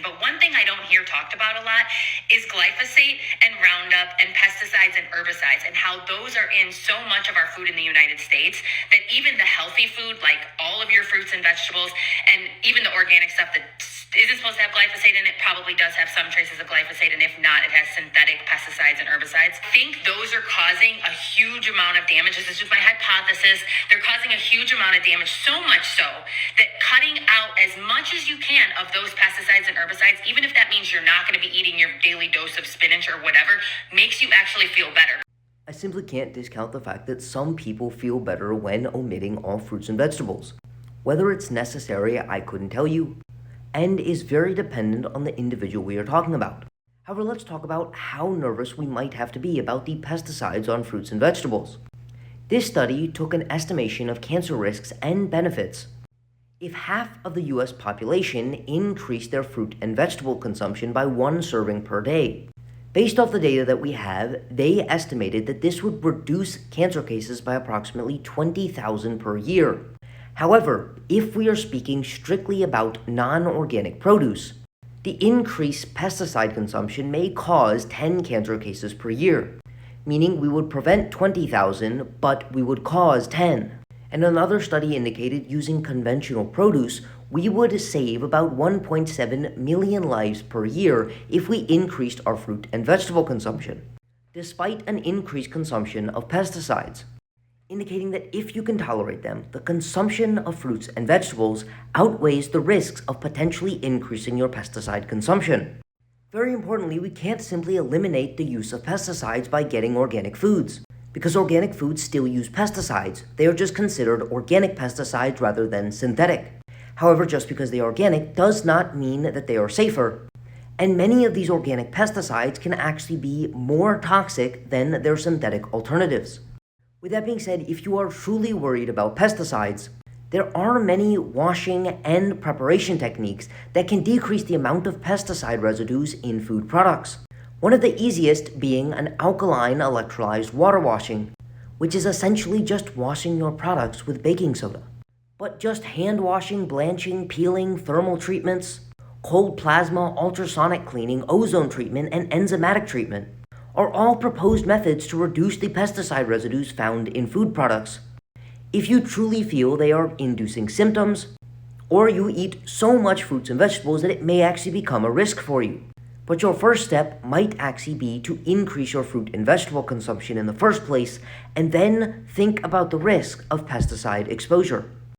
but one thing I don't hear talked about a lot is glyphosate and Roundup and pesticides and herbicides, and how those are in so much of our food in the United States that even the healthy food, like all of your fruits and vegetables, and even the organic stuff that isn't supposed to have glyphosate in it, probably does have some traces of glyphosate, and if not, it has synthetic pesticides and herbicides. I think those are causing a huge amount of damage. This is just my hypothesis. They're causing a huge amount of damage, so much so that cutting out as much as you can of those pesticides and herbicides, even if that means you're not going to be eating your daily dose of spinach or whatever, makes you actually feel better. I simply can't discount the fact that some people feel better when omitting all fruits and vegetables. Whether it's necessary, I couldn't tell you, and is very dependent on the individual we are talking about. However, let's talk about how nervous we might have to be about the pesticides on fruits and vegetables. This study took an estimation of cancer risks and benefits. If half of the US population increased their fruit and vegetable consumption by 1 serving per day. Based off the data that we have, they estimated that this would reduce cancer cases by approximately 20,000 per year. However, if we are speaking strictly about non-organic produce, the increased pesticide consumption may cause 10 cancer cases per year, meaning we would prevent 20,000, but we would cause 10. And another study indicated using conventional produce, we would save about 1.7 million lives per year if we increased our fruit and vegetable consumption, despite an increased consumption of pesticides, indicating that if you can tolerate them, the consumption of fruits and vegetables outweighs the risks of potentially increasing your pesticide consumption. Very importantly, we can't simply eliminate the use of pesticides by getting organic foods, because organic foods still use pesticides. They are just considered organic pesticides rather than synthetic. However, just because they are organic does not mean that they are safer, and many of these organic pesticides can actually be more toxic than their synthetic alternatives. With that being said, if you are truly worried about pesticides, there are many washing and preparation techniques that can decrease the amount of pesticide residues in food products. One of the easiest being an alkaline electrolyzed water washing, which is essentially just washing your products with baking soda. But just hand washing, blanching, peeling, thermal treatments, cold plasma, ultrasonic cleaning, ozone treatment, and enzymatic treatment are all proposed methods to reduce the pesticide residues found in food products. If you truly feel they are inducing symptoms, or you eat so much fruits and vegetables that it may actually become a risk for you. But your first step might actually be to increase your fruit and vegetable consumption in the first place, and then think about the risk of pesticide exposure.